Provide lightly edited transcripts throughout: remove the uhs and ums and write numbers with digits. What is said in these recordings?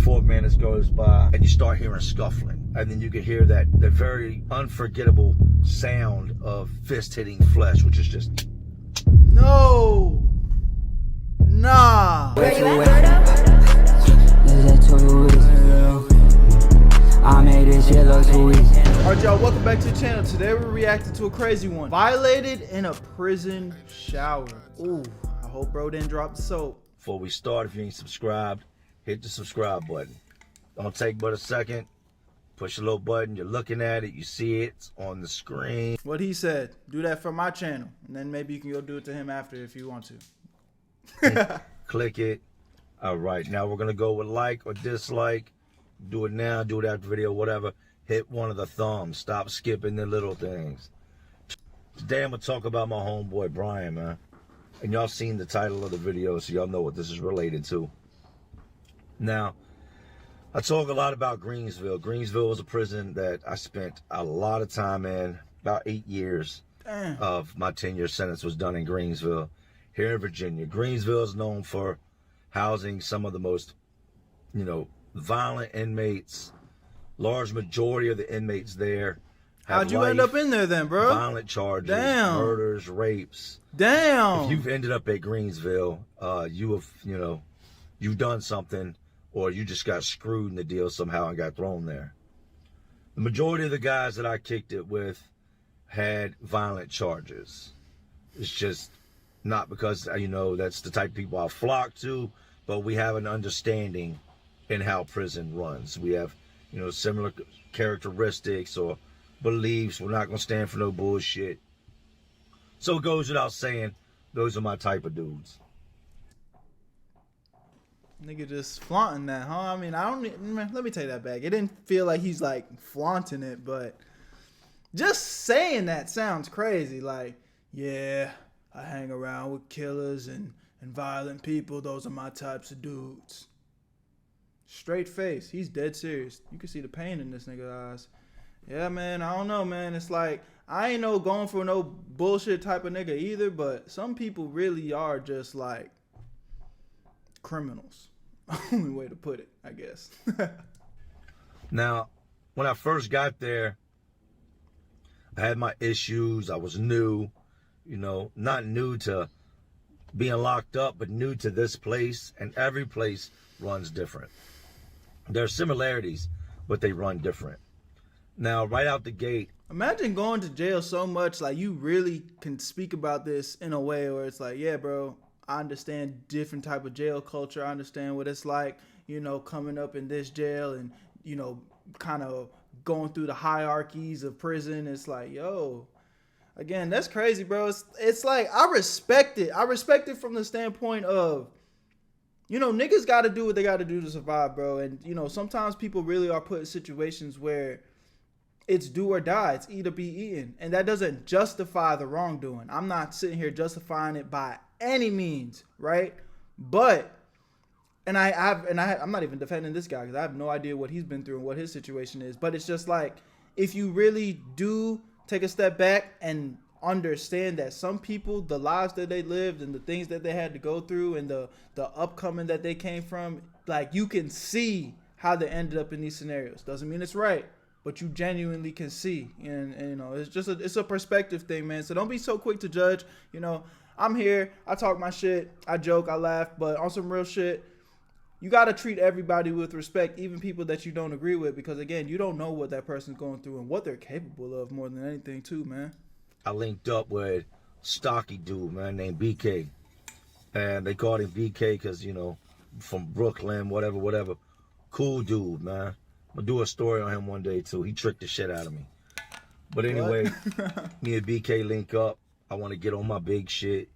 4 minutes goes by and you start hearing scuffling. And then you can hear that the very unforgettable sound of fist hitting flesh, which is just... No! Nah! Where you at, I made this shit look too easy. Alright y'all, welcome back to the channel. Today we're reacting to a crazy one. Violated in a prison shower. Ooh, I hope bro didn't drop the soap. Before we start, if you ain't subscribed, hit the subscribe button. Don't take but a second. Push the little button, you're looking at it, you see it on the screen. What he said, do that for my channel. And then maybe you can go do it to him after if you want to. Click it. Alright, now we're gonna go with like or dislike. Do it now, do it after the video, whatever. Hit one of the thumbs. Stop skipping the little things. Today I'm gonna talk about my homeboy Brian, man. And y'all seen the title of the video, so y'all know what this is related to. Now, I talk a lot about Greensville. Greensville was a prison that I spent a lot of time in. About 8 years of my 10-year sentence was done in Greensville, here in Virginia. Greensville is known for housing some of the most, violent inmates. Large majority of the inmates there have How'd you end up in there then, bro? Violent charges, Damn. murders, rapes. Damn. If you've ended up at Greensville, you have, you've done something, or you just got screwed in the deal somehow and got thrown there. The majority of the guys that I kicked it with had violent charges. It's just not because, that's the type of people I flock to, but we have an understanding in how prison runs. We have, similar characteristics or beliefs. We're not going to stand for no bullshit. So it goes without saying, those are my type of dudes. Nigga just flaunting that, huh? I mean, let me take that back. It didn't feel like he's like flaunting it, but just saying that sounds crazy. Like, yeah, I hang around with killers and violent people. Those are my types of dudes. Straight face. He's dead serious. You can see the pain in this nigga's eyes. Yeah, man, I don't know, man. It's like, I ain't no going for no bullshit type of nigga either, but some people really are just like criminals. Only way to put it, I guess. Now, when I first got there, I had my issues. I was new, not new to being locked up, but new to this place, and every place runs different. There are similarities, but they run different. Now, right out the gate, imagine going to jail so much, like you really can speak about this in a way where it's like, yeah, bro, I understand different type of jail culture. I understand what it's like, coming up in this jail and, kind of going through the hierarchies of prison. It's like, yo, again, that's crazy, bro. It's like, I respect it. I respect it from the standpoint of, niggas got to do what they got to do to survive, bro. And, sometimes people really are put in situations where it's do or die. It's eat or be eaten. And that doesn't justify the wrongdoing. I'm not sitting here justifying it by any means, right? But, I'm not even defending this guy because I have no idea what he's been through and what his situation is. But it's just like, if you really do take a step back and understand that some people, the lives that they lived and the things that they had to go through and the upcoming that they came from, like, you can see how they ended up in these scenarios. Doesn't mean it's right, but you genuinely can see. And it's just it's a perspective thing, man. So don't be so quick to judge. I'm here, I talk my shit, I joke, I laugh, but on some real shit, you got to treat everybody with respect, even people that you don't agree with, because again, you don't know what that person's going through and what they're capable of more than anything too, man. I linked up with a stocky dude, man, named BK. And they called him BK because, from Brooklyn, whatever. Cool dude, man. I'm going to do a story on him one day, too. He tricked the shit out of me. But anyway, me and BK link up. I want to get on my big shit.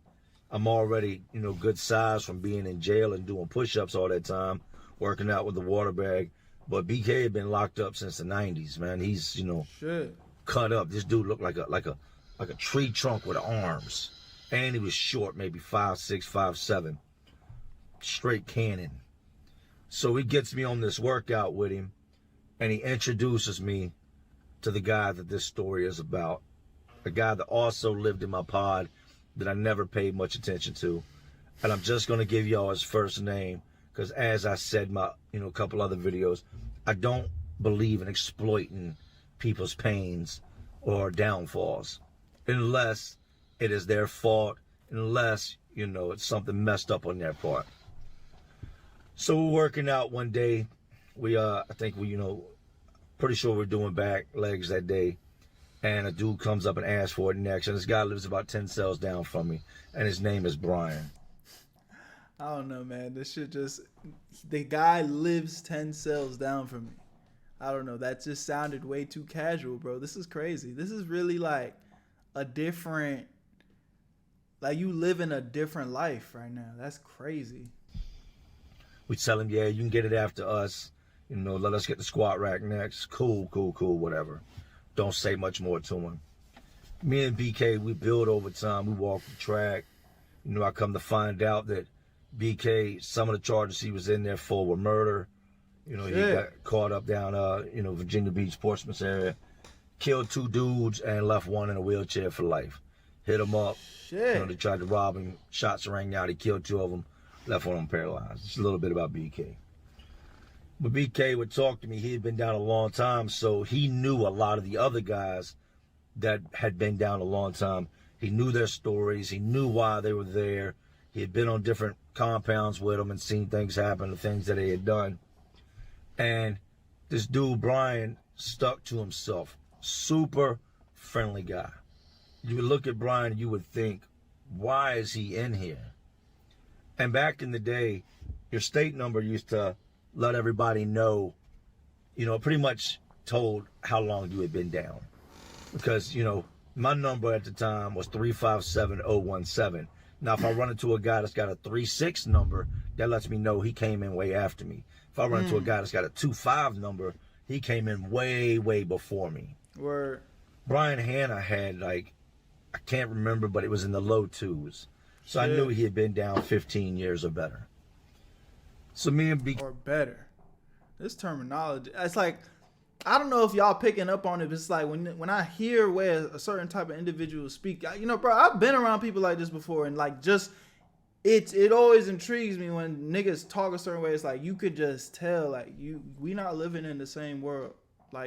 I'm already, good size from being in jail and doing push-ups all that time, working out with the water bag. But BK had been locked up since the 90s, man. He's, shit, cut up. This dude looked like a tree trunk with arms. And he was short, maybe 5'6", 5'7". Straight cannon. So he gets me on this workout with him, and he introduces me to the guy that this story is about. A guy that also lived in my pod that I never paid much attention to. And I'm just going to give y'all his first name Because as I said in my, a couple other videos, I don't believe in exploiting people's pains or downfalls unless it is their fault, unless, it's something messed up on their part. So we're working out one day. I think we, pretty sure we're doing back legs that day. And a dude comes up and asks for it next. And this guy lives about 10 cells down from me. And his name is Brian. I don't know, man. This shit the guy lives 10 cells down from me. I don't know. That just sounded way too casual, bro. This is crazy. This is really like a different, like you live in a different life right now. That's crazy. We tell him, yeah, you can get it after us. Let us get the squat rack next. Cool, whatever. Don't say much more to him. Me and BK, we build over time. We walk the track. I come to find out that BK, some of the charges he was in there for were murder. He got caught up down, Virginia Beach, Portsmouth area. Killed 2 dudes and left one in a wheelchair for life. Hit him up. Shit. They tried to rob him. Shots rang out. He killed 2 of them. Left one of them paralyzed. Just a little bit about BK. But BK would talk to me. He had been down a long time, so he knew a lot of the other guys that had been down a long time. He knew their stories. He knew why they were there. He had been on different compounds with them and seen things happen, the things that they had done. And this dude, Brian, stuck to himself. Super friendly guy. You would look at Brian and you would think, why is he in here? And back in the day, your state number used to let everybody know, pretty much told how long you had been down. Because, my number at the time was 357017. Now, if I run into a guy that's got a 36 number, that lets me know he came in way after me. If I run into a guy that's got a 25 number, he came in way, way before me. Word. Brian Hanna had, I can't remember, but it was in the low 2s. So I knew he had been down 15 years or better. So me and B... Or better. This terminology, it's like, I don't know if y'all picking up on it, but it's like when I hear where a certain type of individual speak, bro, I've been around people like this before, and it always intrigues me when niggas talk a certain way. It's like you could just tell, we not living in the same world,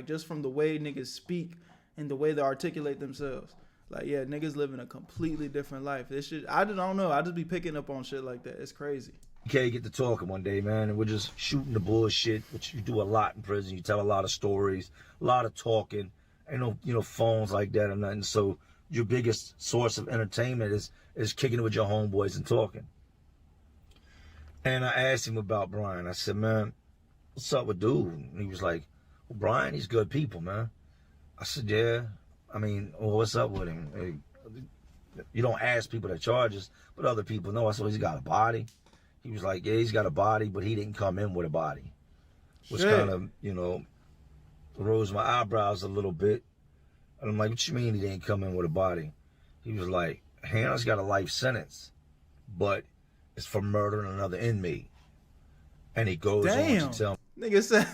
just from the way niggas speak and the way they articulate themselves. Niggas living a completely different life. This shit, I don't know. I just be picking up on shit like that. It's crazy. Okay, get to talking one day, man, and we're just shooting the bullshit, which you do a lot in prison. You tell a lot of stories, a lot of talking. Ain't no phones like that or nothing. So your biggest source of entertainment is kicking it with your homeboys and talking. And I asked him about Brian. I said, man, what's up with dude? And he was like, well, Brian, he's good people, man. I said, yeah. I mean, what's up with him? Hey, you don't ask people their charges, but other people know. I said, he's got a body. He was like, yeah, he's got a body, but he didn't come in with a body. Which kind of, rose my eyebrows a little bit. And I'm like, what you mean he didn't come in with a body? He was like, Hannah's got a life sentence, but it's for murdering another inmate. And he goes on to tell me. Nigga said,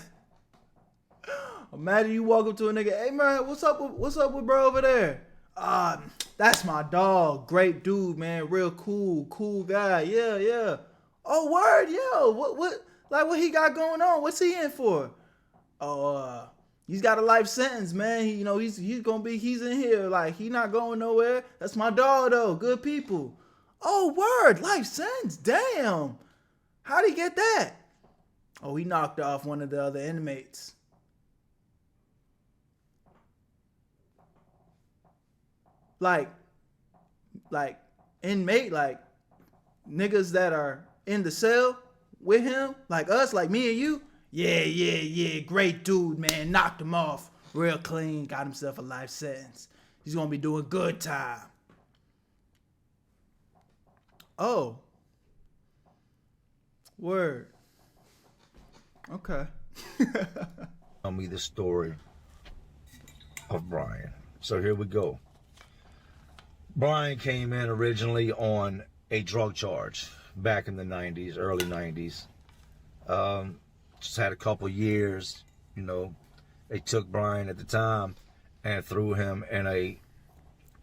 imagine you walk up to a nigga, hey man, what's up with bro over there? That's my dog. Great dude, man. Real cool guy. Yeah. Oh, word, yo. What he got going on? What's he in for? Oh, he's got a life sentence, man. He's in here. He not going nowhere. That's my dog though. Good people. Oh, word, life sentence. Damn. How'd he get that? Oh, he knocked off one of the other inmates. Like inmate, niggas that are in the cell with him, like us, like me and you. Yeah, great dude, man. Knocked him off real clean, got himself a life sentence. He's gonna be doing good time. Oh. Word. Okay. Tell me the story of Brian. So here we go. Brian came in originally on a drug charge back in the 90s, early 90s. Just had a couple years, They took Brian at the time and threw him in a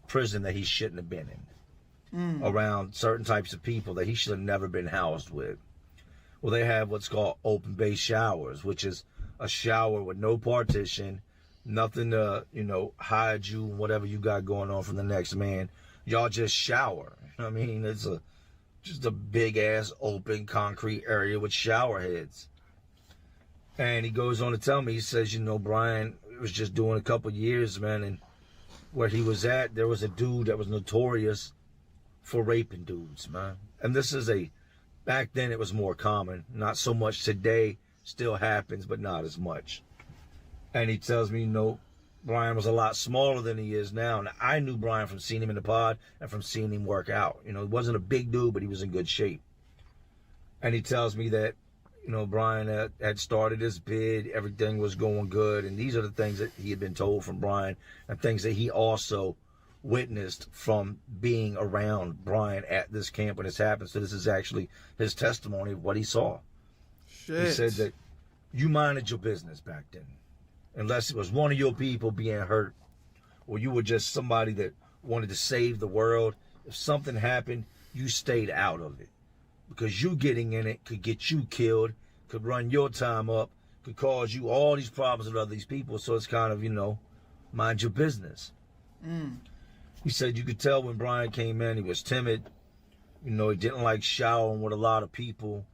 prison that he shouldn't have been in. Around certain types of people that he should have never been housed with. Well, they have what's called open base showers, which is a shower with no partition, nothing to, hide you, whatever you got going on from the next man. Y'all just shower. I mean, it's just a big ass open concrete area with shower heads. And he goes on to tell me, he says, Brian was just doing a couple years, man, and where he was at, there was a dude that was notorious for raping dudes, man. And this is back then it was more common. Not so much today, still happens, but not as much. And he tells me, Brian was a lot smaller than he is now. And I knew Brian from seeing him in the pod and from seeing him work out. He wasn't a big dude, but he was in good shape. And he tells me that, Brian had started his bid, everything was going good. And these are the things that he had been told from Brian and things that he also witnessed from being around Brian at this camp when this happened. So this is actually his testimony of what he saw. Shit. He said that you minded your business back then. Unless it was one of your people being hurt or you were just somebody that wanted to save the world. If something happened, you stayed out of it. Because you getting in it could get you killed, could run your time up, could cause you all these problems with other these people. So it's kind of, mind your business. He said you could tell when Brian came in, he was timid. He didn't like showering with a lot of people.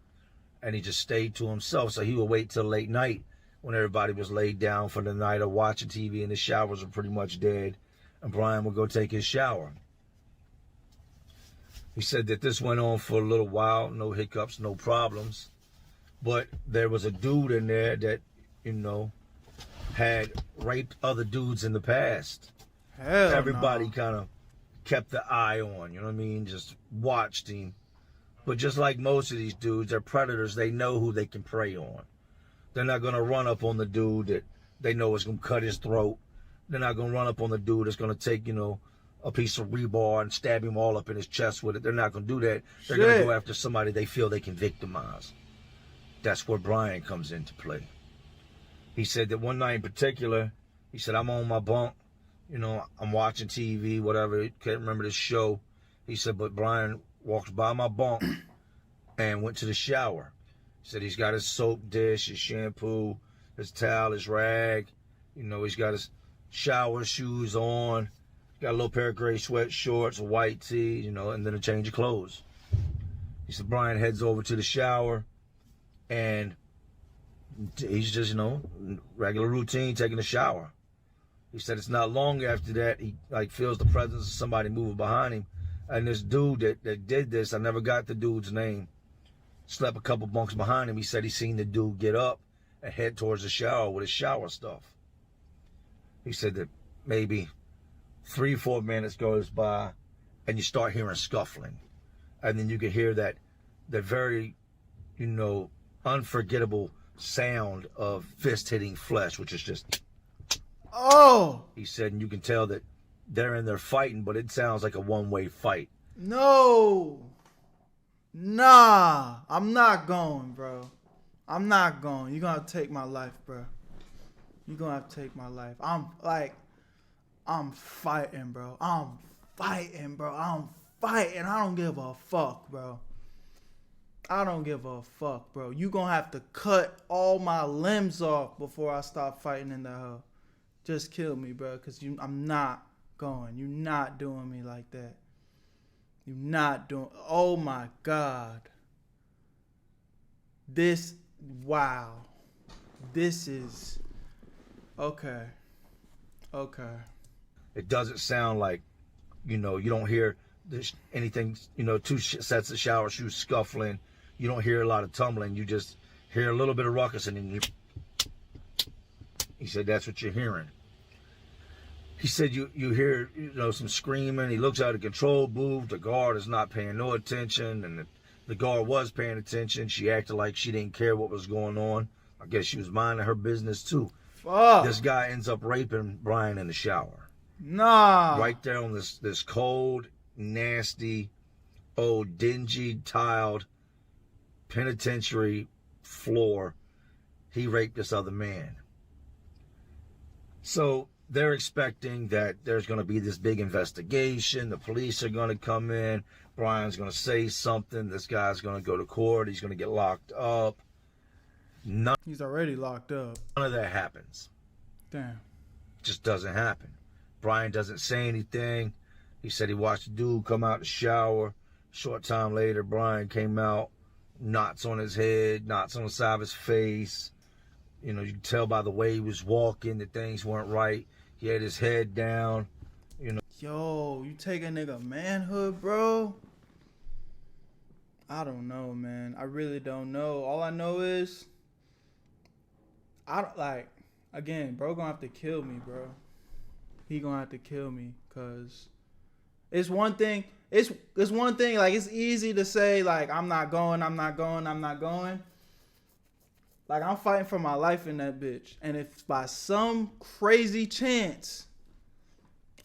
And he just stayed to himself. So he would wait till late night when everybody was laid down for the night or watching TV and the showers were pretty much dead. And Brian would go take his shower. He said that this went on for a little while, no hiccups, no problems. But there was a dude in there that, had raped other dudes in the past. Hell Everybody no. kind of kept the eye on, just watched him. But just like most of these dudes, they're predators. They know who they can prey on. They're not going to run up on the dude that they know is going to cut his throat. They're not going to run up on the dude that's going to take, a piece of rebar and stab him all up in his chest with it. They're not going to do that. They're going to go after somebody they feel they can victimize. That's where Brian comes into play. He said that one night in particular, he said, I'm on my bunk. I'm watching TV, whatever. Can't remember the show. He said, but Brian walked by my bunk and went to the shower. He said he's got his soap dish, his shampoo, his towel, his rag. He's got his shower shoes on. Got a little pair of gray sweat shorts, a white tee, and then a change of clothes. He said Brian heads over to the shower and he's just, regular routine, taking a shower. He said it's not long after that he feels the presence of somebody moving behind him. And this dude that did this, I never got the dude's name, slept a couple bunks behind him. He said he seen the dude get up and head towards the shower with his shower stuff. He said that maybe 3-4 minutes goes by and you start hearing scuffling. And then you can hear that very, unforgettable sound of fist hitting flesh, which is just... Oh! He said, and you can tell that they're in there fighting, but it sounds like a one-way fight. No! Nah! I'm not going, bro. I'm not going. You're gonna have to take my life, bro. You're gonna have to take my life. I'm fighting, bro. I'm fighting, bro. I don't give a fuck, bro. I don't give a fuck, bro. You gonna have to cut all my limbs off before I stop fighting in the hell. Just kill me, bro, because I'm not going. You're not doing me like that. You're not doing... Oh, my God. Wow. This is... Okay. It doesn't sound like, you don't hear anything, 2 sets of shower shoes scuffling. You don't hear a lot of tumbling. You just hear a little bit of ruckus, and then he said that's what you're hearing. He said you hear, some screaming. He looks out of the control booth. The guard is not paying no attention, and the guard was paying attention. She acted like she didn't care what was going on. I guess she was minding her business too. Fuck. This guy ends up raping Brian in the shower. Nah. Right there on this cold, nasty, old, dingy, tiled penitentiary floor. He raped this other man. So they're expecting that there's going to be this big investigation. The police are going to come in. Brian's going to say something. This guy's going to go to court. He's going to get locked up. None He's already locked up. of that happens. Damn. Just doesn't happen. Brian doesn't say anything. He said he watched the dude come out the shower. Short time later, Brian came out, knots on his head, knots on the side of his face. You know, you can tell by the way he was walking that things weren't right. He had his head down. You know. Yo, you take a nigga manhood, bro? I don't know, man. I really don't know. All I know is, I don't like. Again, bro, gonna have to kill me, bro. He gonna have to kill me, cause it's one thing. It's one thing. Like, it's easy to say, like, I'm not going. Like, I'm fighting for my life in that bitch. And if by some crazy chance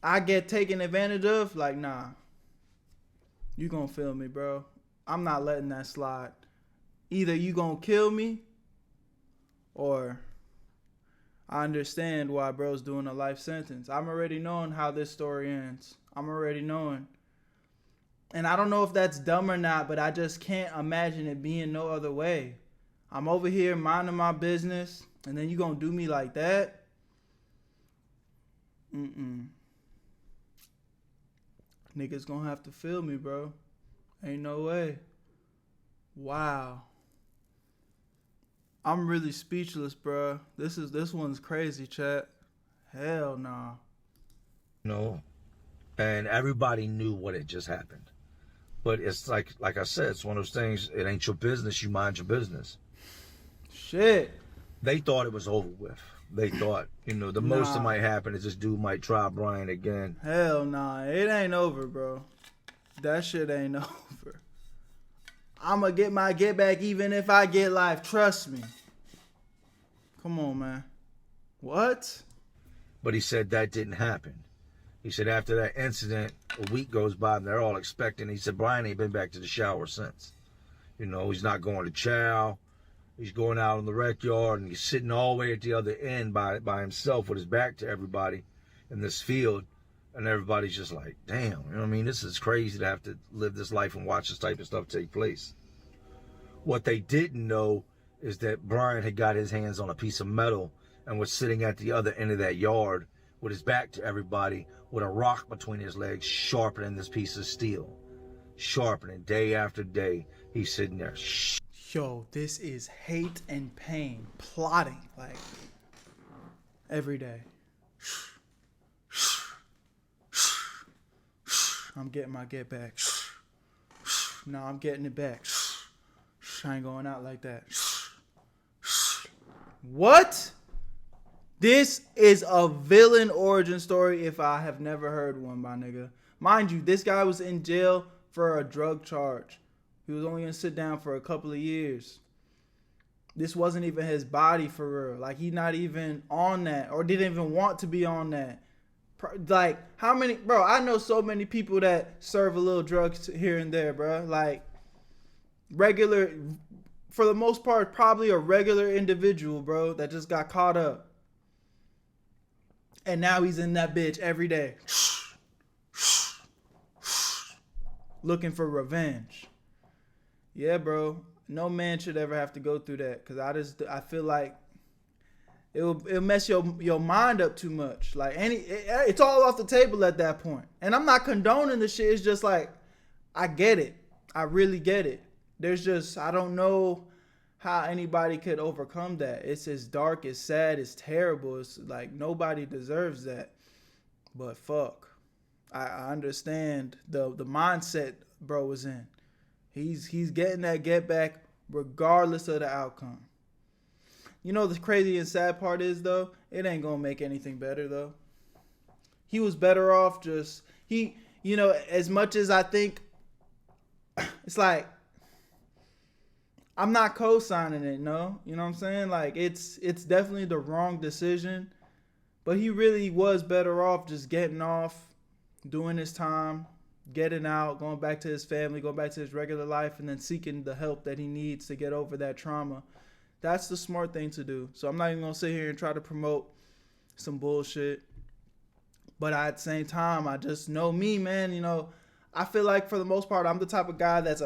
I get taken advantage of, like, nah. You gonna feel me, bro. I'm not letting that slide. Either you gonna kill me, or I understand why bro's doing a life sentence. I'm already knowing how this story ends. I'm already knowing. And I don't know if that's dumb or not, but I just can't imagine it being no other way. I'm over here minding my business, and then you gonna do me like that? Niggas gonna have to feel me, bro. Ain't no way. Wow. I'm really speechless, bro. This one's crazy, chat. Hell nah. No. And everybody knew what had just happened. But it's like I said, it's one of those things, it ain't your business, you mind your business. Shit. They thought it was over with. They thought, you know, the most that might happen is this dude might try Brian again. Hell nah. It ain't over, bro. That shit ain't over. I'ma get my get back even if I get life. Trust me. Come on, man. What? But he said that didn't happen. He said after that incident, a week goes by and they're all expecting. He said Brian ain't been back to the shower since. You know, he's not going to chow. He's going out in the rec yard and he's sitting all the way at the other end by himself with his back to everybody in this field. And everybody's just like, damn, you know what I mean? This is crazy to have to live this life and watch this type of stuff take place. What they didn't know is that Brian had got his hands on a piece of metal and was sitting at the other end of that yard with his back to everybody with a rock between his legs, sharpening this piece of steel. Sharpening day after day. He's sitting there. Yo, this is hate and pain. Plotting, like, every day. I'm getting my get back. No, I'm getting it back. I ain't going out like that. What? This is a villain origin story if I have never heard one, my nigga. Mind you, this guy was in jail for a drug charge. He was only gonna sit down for a couple of years. This wasn't even his body for real. Like, he not even on that or didn't even want to be on that. Like, how many, bro, I know so many people that serve a little drugs here and there, bro. Like, regular, for the most part, probably a regular individual, bro, that just got caught up. And now he's in that bitch every day. Looking for revenge. Yeah, bro. No man should ever have to go through that. Because I feel like it'll mess your mind up too much. Like, it's all off the table at that point. And I'm not condoning the shit. It's just like, I get it. I really get it. There's just, I don't know how anybody could overcome that. It's as dark, it's sad, it's terrible. It's like, nobody deserves that. But fuck. I understand the mindset bro was in. He's getting that get back regardless of the outcome. You know, the crazy and sad part is, though, it ain't gonna make anything better, though. He was better off just, you know, as much as I think, it's like, I'm not co-signing it, no? You know what I'm saying? Like, it's definitely the wrong decision, but he really was better off just getting off, doing his time, getting out, going back to his family, going back to his regular life, and then seeking the help that he needs to get over that trauma. That's the smart thing to do. So I'm not even going to sit here and try to promote some bullshit. But at the same time, I just know me, man. I feel like for the most part, I'm the type of guy that's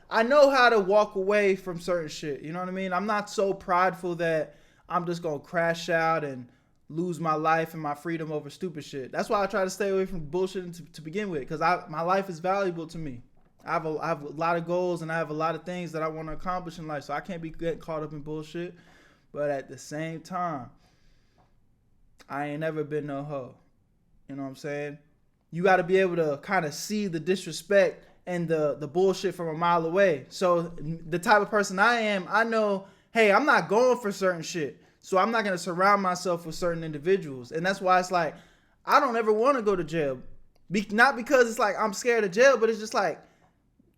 I know how to walk away from certain shit. You know what I mean? I'm not so prideful that I'm just gonna crash out and lose my life and my freedom over stupid shit. That's why I try to stay away from bullshit to begin with, because my life is valuable to me. I have a lot of goals and I have a lot of things that I want to accomplish in life, so I can't be getting caught up in bullshit. But at the same time, I ain't never been no hoe. You know what I'm saying? You got to be able to kind of see the disrespect and the bullshit from a mile away. So the type of person I am, I know, hey, I'm not going for certain shit. So I'm not going to surround myself with certain individuals. And that's why it's like, I don't ever want to go to jail. Not because it's like I'm scared of jail, but it's just like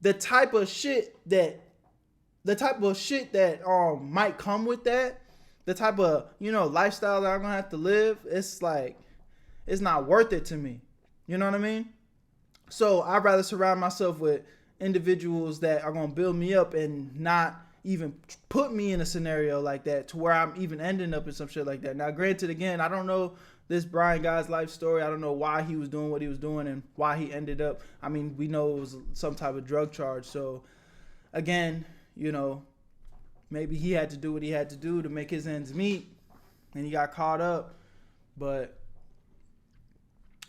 the type of shit that might come with that, the type of, lifestyle that I'm going to have to live, it's like, it's not worth it to me. You know what I mean? So I'd rather surround myself with individuals that are going to build me up and not even put me in a scenario like that to where I'm even ending up in some shit like that. Now, granted, again, I don't know this Brian guy's life story. I don't know why he was doing what he was doing and why he ended up. I mean, we know it was some type of drug charge. So, again, maybe he had to do what he had to do to make his ends meet, and he got caught up. But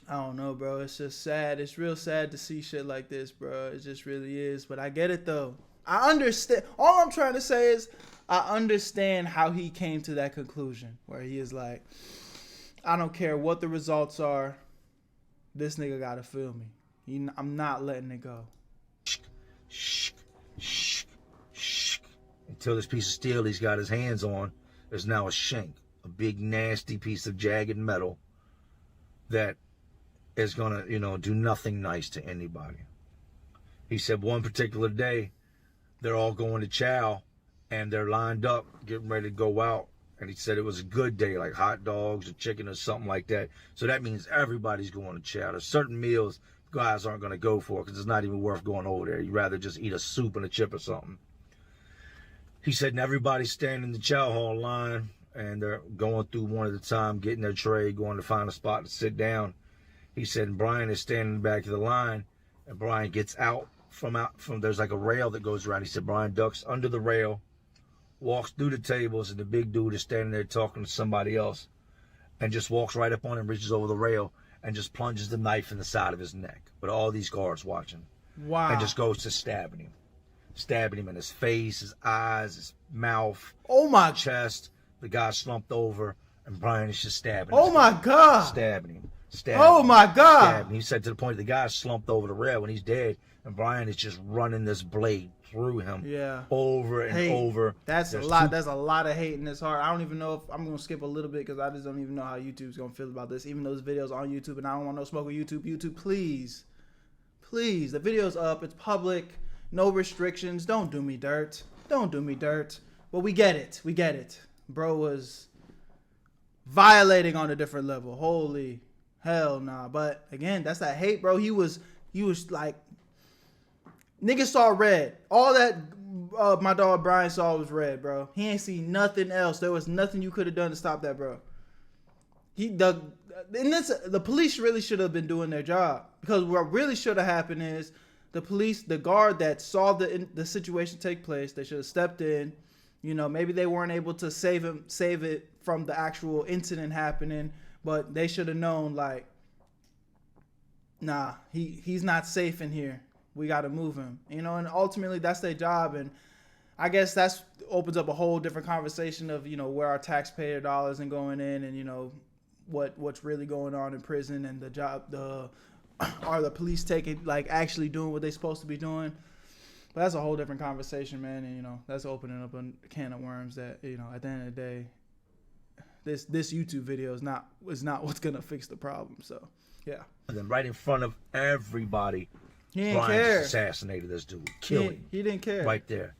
I don't know, bro. It's just sad. It's real sad to see shit like this, bro. It just really is. But I get it, though. I understand. All I'm trying to say is I understand how he came to that conclusion where he is like, I don't care what the results are. This nigga got to feel me. I'm not letting it go. Until this piece of steel he's got his hands on is now a shank, a big nasty piece of jagged metal that is gonna, do nothing nice to anybody. He said one particular day they're all going to chow and they're lined up getting ready to go out, and he said it was a good day, like hot dogs or chicken or something like that. So that means everybody's going to chow. There's certain meals guys aren't going to go for because it's not even worth going over there. You'd rather just eat a soup and a chip or something. He said, and everybody's standing in the chow hall line and they're going through one at a time, getting their tray, going to find a spot to sit down. He said, and Brian is standing in the back of the line, and Brian gets out from there's like a rail that goes around. He said Brian ducks under the rail, walks through the tables, and the big dude is standing there talking to somebody else, and just walks right up on him, reaches over the rail, and just plunges the knife in the side of his neck with all these guards watching. Wow. And just goes to stabbing him in his face, his eyes, his mouth, chest. The guy slumped over, and Brian is just stabbing him. Oh my God. Stabbing him. Oh my God. He said to the point the guy slumped over the rail when he's dead, and Brian is just running this blade through him, over and over. That's a lot. There's a lot of hate in this heart. I don't even know if I'm gonna skip a little bit because I just don't even know how YouTube's gonna feel about this. Even though this video's on YouTube, and I don't want no smoke with YouTube. YouTube, please, the video's up. It's public. No restrictions. Don't do me dirt. But we get it. Bro was violating on a different level. Holy hell nah. But again, that's that hate, bro. He was like, niggas saw red. All that my dog Brian saw was red, bro. He ain't see nothing else. There was nothing you could have done to stop that, bro. The police really should have been doing their job, because what really should have happened is the guard that saw the situation take place, they should have stepped in. Maybe they weren't able to save it from the actual incident happening, but they should have known, like, nah, he's not safe in here. We got to move him, and ultimately that's their job. And I guess that's opens up a whole different conversation of, where our taxpayer dollars and going in, and, what's really going on in prison, and are the police actually doing what they're supposed to be doing? But that's a whole different conversation, man. And, that's opening up a can of worms that, at the end of the day, this YouTube video is not what's going to fix the problem. So, yeah. And then right in front of everybody, he didn't Brian care. just assassinated this dude. Killed him. He didn't care. Right there.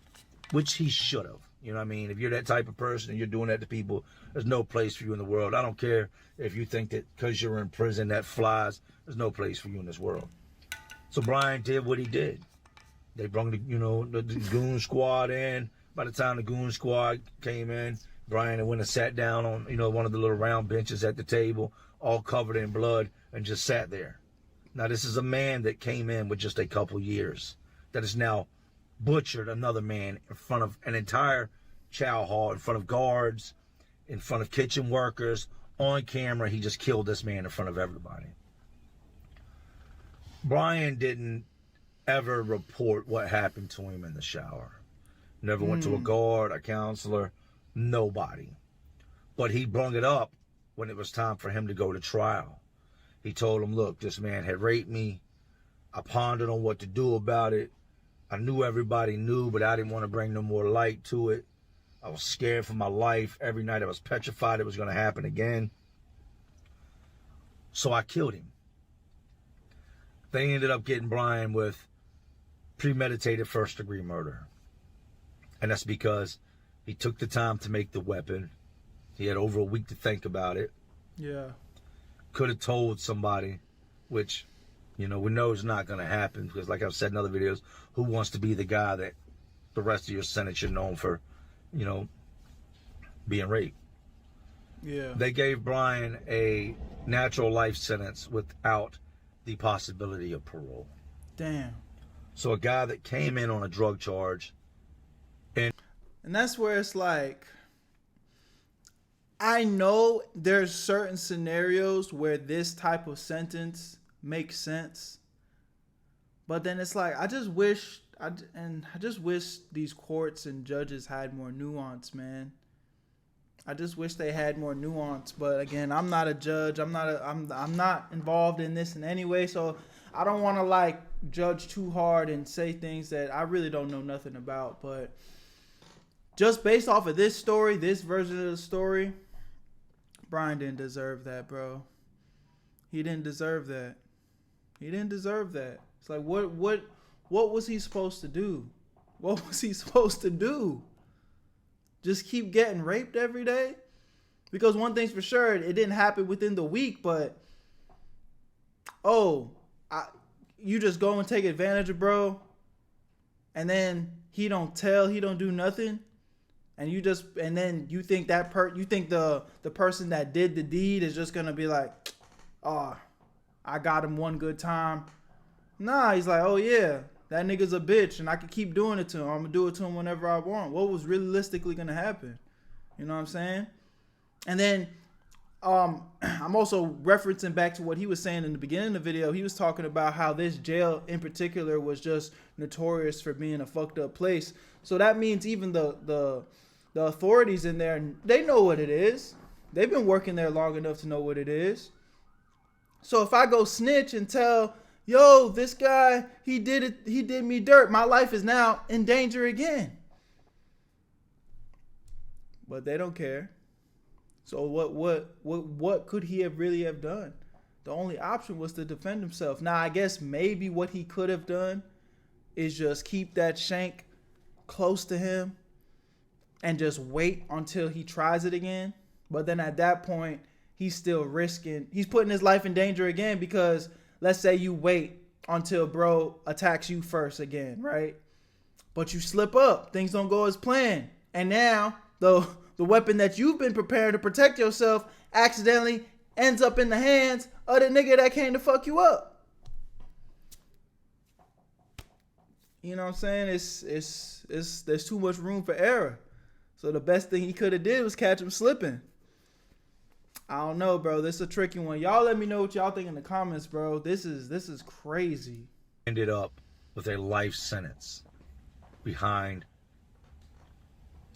Which he should have. You know what I mean? If you're that type of person and you're doing that to people, there's no place for you in the world. I don't care if you think that because you're in prison that flies. There's no place for you in this world. So Brian did what he did. They brought the goon squad in. By the time the goon squad came in, Brian went and sat down on, one of the little round benches at the table, all covered in blood, and just sat there. Now, this is a man that came in with just a couple years that has now butchered another man in front of an entire chow hall, in front of guards, in front of kitchen workers, on camera. He just killed this man in front of everybody. Brian didn't ever report what happened to him in the shower. Never went to a guard, a counselor, nobody. But he brung it up when it was time for him to go to trial. He told him, look, this man had raped me. I pondered on what to do about it. I knew everybody knew, but I didn't want to bring no more light to it. I was scared for my life. Every night I was petrified it was going to happen again. So I killed him. They ended up getting Brian with premeditated first-degree murder. And that's because he took the time to make the weapon. He had over a week to think about it. Yeah. Could have told somebody, which, you know, we know is not going to happen because, like I've said in other videos, who wants to be the guy that the rest of your sentence you're known for, you know, being raped? Yeah. They gave Brian a natural life sentence without the possibility of parole. Damn. So a guy that came in on a drug charge. And that's where it's like, I know there's certain scenarios where this type of sentence makes sense. But then it's like, I just wish these courts and judges had more nuance, man. I just wish they had more nuance. But again, I'm not a judge. I'm not involved in this in any way. So I don't want to like judge too hard and say things that I really don't know nothing about. But just based off of this story, this version of the story, Brian didn't deserve that, bro. He didn't deserve that. He didn't deserve that. It's like, what was he supposed to do? What was he supposed to do? Just keep getting raped every day? Because one thing's for sure, it didn't happen within the week, but you just go and take advantage of bro, and then he don't tell, he don't do nothing, and then you think the person that did the deed is just gonna be like, oh, I got him one good time. Nah, he's like, oh yeah, that nigga's a bitch, and I can keep doing it to him. I'm gonna do it to him whenever I want. What was realistically gonna happen? You know what I'm saying? And then I'm also referencing back to what he was saying in the beginning of the video. He was talking about how this jail in particular was just notorious for being a fucked up place. So that means even the authorities in there, they know what it is. They've been working there long enough to know what it is. So if I go snitch and tell, yo, this guy, he did me dirt, my life is now in danger again. But they don't care. So what could he have really have done? The only option was to defend himself. Now, I guess maybe what he could have done is just keep that shank close to him and just wait until he tries it again. But then at that point, he's putting his life in danger again, because let's say you wait until bro attacks you first again, right? But you slip up, things don't go as planned. And now the weapon that you've been preparing to protect yourself accidentally ends up in the hands of the nigga that came to fuck you up. You know what I'm saying? It's there's too much room for error. So the best thing he could have did was catch him slipping. I don't know, bro. This is a tricky one. Y'all let me know what y'all think in the comments, bro. This is crazy. Ended up with a life sentence behind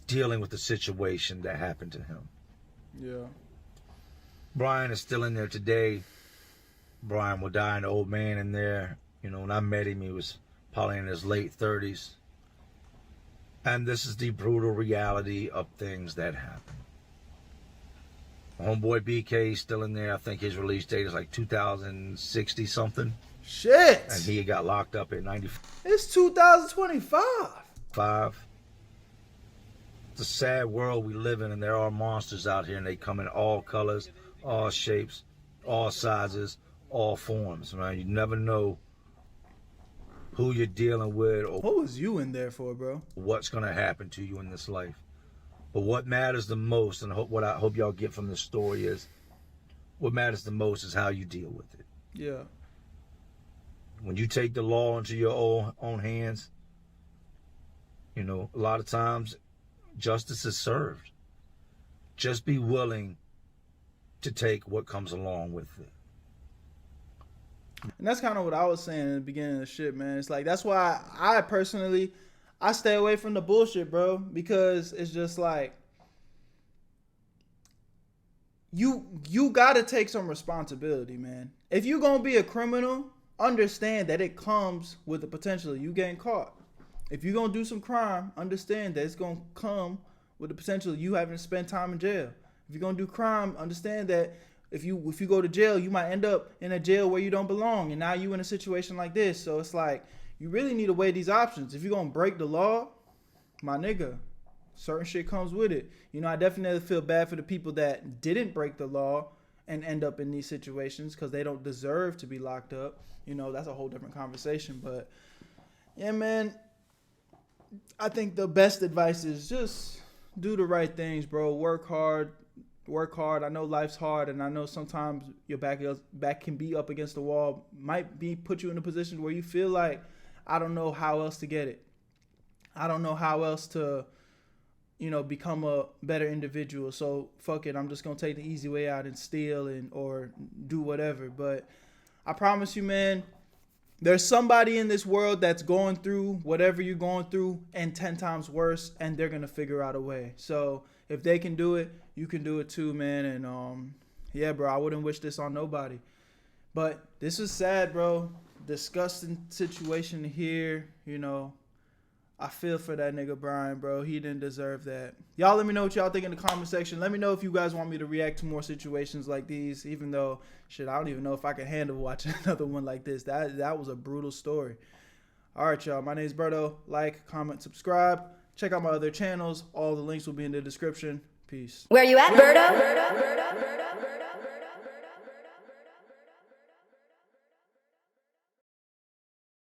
dealing with the situation that happened to him. Yeah. Brian is still in there today. Brian will die, an old man in there. You know, when I met him, he was probably in his late 30s. And this is the brutal reality of things that happen. Homeboy BK is still in there. I think his release date is like 2060 something. Shit. And he got locked up at 95. It's 2025. It's a sad world we live in, and there are monsters out here, and they come in all colors, all shapes, all sizes, all forms, man. You never know who you're dealing with or what was you in there for, bro? What's going to happen to you in this life. But what matters the most, and what I hope y'all get from this story, is What matters the most is how you deal with it. Yeah. When you take the law into your own hands, you know, a lot of times justice is served. Just be willing to take what comes along with it. And that's kind of what I was saying in the beginning of the shit, man. It's like, that's why I personally, I stay away from the bullshit, bro, because it's just like, you got to take some responsibility, man. If you're going to be a criminal, understand that it comes with the potential of you getting caught. If you're going to do some crime, understand that it's going to come with the potential of you having to spend time in jail. If you're going to do crime, understand that if you go to jail, you might end up in a jail where you don't belong, and now you in a situation like this. So it's like, you really need to weigh these options. If you're going to break the law, my nigga, certain shit comes with it. You know, I definitely feel bad for the people that didn't break the law and end up in these situations because they don't deserve to be locked up. You know, that's a whole different conversation. But yeah, man, I think the best advice is just do the right things, bro. Work hard. I know life's hard, and I know sometimes your back can be up against the wall. Might be put you in a position where you feel like, I don't know how else to get it. I don't know how else to, you know, become a better individual. So fuck it, I'm just gonna take the easy way out and steal or do whatever. But I promise you, man, there's somebody in this world that's going through whatever you're going through and 10 times worse, and they're gonna figure out a way. So if they can do it, you can do it too, man. And yeah, bro, I wouldn't wish this on nobody. But this is sad, bro. Disgusting situation here, you know. I feel for that nigga Brian, bro. He didn't deserve that. Y'all let me know what y'all think in the comment section. Let me know if you guys want me to react to more situations like these, even though, shit, I don't even know if I can handle watching another one like this. That was a brutal story. All right, y'all. My name is Berto. Like, comment, subscribe. Check out my other channels. All the links will be in the description. Peace. Where you at, Berto?